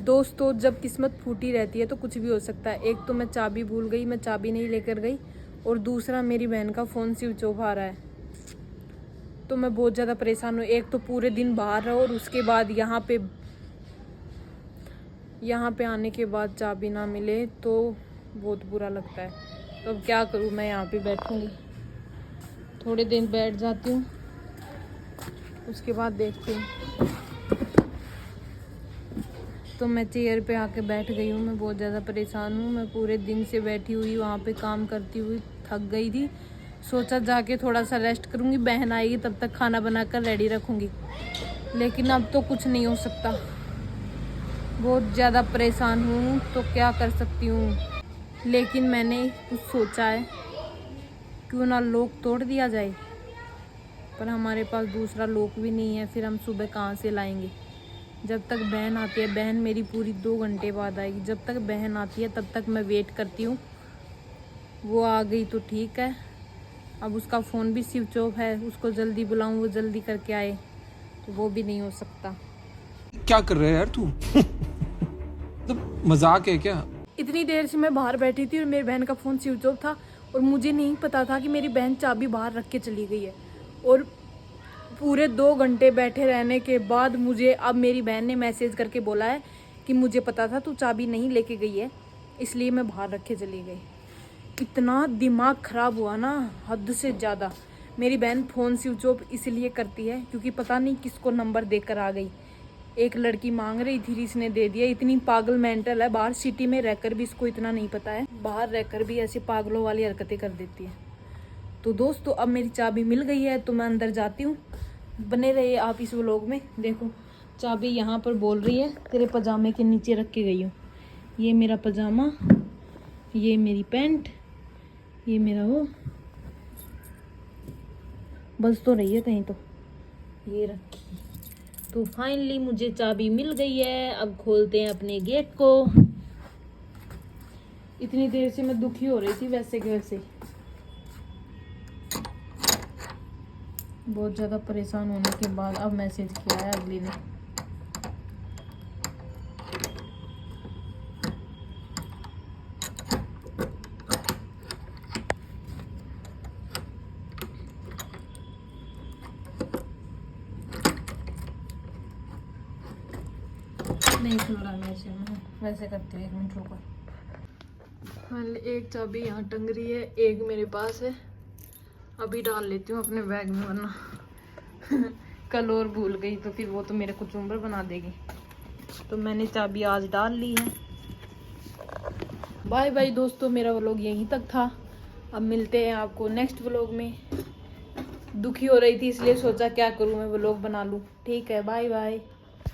दोस्तों जब किस्मत फूटी रहती है तो कुछ भी हो सकता है। एक तो मैं चाबी भूल गई, मैं चाबी नहीं लेकर गई, और दूसरा मेरी बहन का फ़ोन स्विच ऑफ आ रहा है। तो मैं बहुत ज़्यादा परेशान हूँ। एक तो पूरे दिन बाहर रहो और उसके बाद यहाँ पे आने के बाद चाबी ना मिले तो बहुत बुरा लगता है। तो अब क्या करूँ, मैं यहाँ पे बैठूँगी, थोड़े दिन बैठ जाती हूँ, उसके बाद देखती हूँ। तो मैं चेयर पे आके बैठ गई हूँ। मैं बहुत ज़्यादा परेशान हूँ। मैं पूरे दिन से बैठी हुई वहाँ पे काम करती हुई थक गई थी। सोचा जाके थोड़ा सा रेस्ट करूँगी, बहन आएगी तब तक खाना बनाकर रेडी रखूँगी, लेकिन अब तो कुछ नहीं हो सकता। बहुत ज़्यादा परेशान हूँ, तो क्या कर सकती हूँ। लेकिन मैंने कुछ सोचा है, क्यों ना लॉक तोड़ दिया जाए, पर हमारे पास दूसरा लॉक भी नहीं है। फिर हम सुबह कहाँ से लाएंगे। जब तक बहन आती है, बहन मेरी पूरी 2 घंटे बाद आएगी, जब तक बहन आती है तब तक मैं वेट करती हूँ। वो आ गई तो ठीक है, अब उसका फ़ोन भी स्विच ऑफ है, उसको जल्दी बुलाऊँ वो जल्दी करके आए, तो वो भी नहीं हो सकता। क्या कर रहे है यार तू? तो मजाक है क्या? इतनी देर से मैं बाहर बैठी थी और मेरी बहन का फ़ोन स्विच ऑफ था, और मुझे नहीं पता था कि मेरी बहन चाबी बाहर रख के चली गई है। और पूरे 2 घंटे बैठे रहने के बाद मुझे अब मेरी बहन ने मैसेज करके बोला है कि मुझे पता था तू चाबी नहीं लेके गई है, इसलिए मैं बाहर रख के चली गई। इतना दिमाग ख़राब हुआ ना, हद से ज़्यादा। मेरी बहन फ़ोन स्विच ऑफ इसलिए करती है क्योंकि पता नहीं किसको नंबर देकर आ गई। एक लड़की मांग रही थी, इसने दे दिया। इतनी पागल मेंटल है, बाहर सिटी में रहकर भी इसको इतना नहीं पता है, बाहर रहकर भी ऐसे पागलों वाली हरकतें कर देती है। तो दोस्तों अब मेरी चाबी मिल गई है, तो मैं अंदर जाती हूँ। बने रहिए आप इस व्लॉग में। देखो चाबी यहाँ पर बोल रही है तेरे पजामे के नीचे रख के गई हूँ। ये मेरा पजामा, ये मेरी पैंट, ये मेरा वो बस तो रही है कहीं, तो ये रखी। तो फाइनली मुझे चाबी मिल गई है। अब खोलते हैं अपने गेट को। इतनी देर से मैं दुखी हो रही थी वैसे के वैसे, बहुत ज़्यादा परेशान होने के बाद अब मैसेज किया है अगली ने। नहीं खुल रहा मैसेज, में वैसे करती हूँ, 1 मिनट रुको। एक चाबी यहाँ टंग रही है, एक मेरे पास है, अभी डाल लेती हूँ अपने बैग में, वरना कल और भूल गई तो फिर वो तो मेरे को चुंबर बना देगी। तो मैंने चाबी आज डाल ली है। बाय बाय दोस्तों, मेरा व्लॉग यहीं तक था। अब मिलते हैं आपको नेक्स्ट व्लॉग में। दुखी हो रही थी इसलिए सोचा क्या करूँ, मैं व्लॉग बना लूँ। ठीक है, बाय बाय।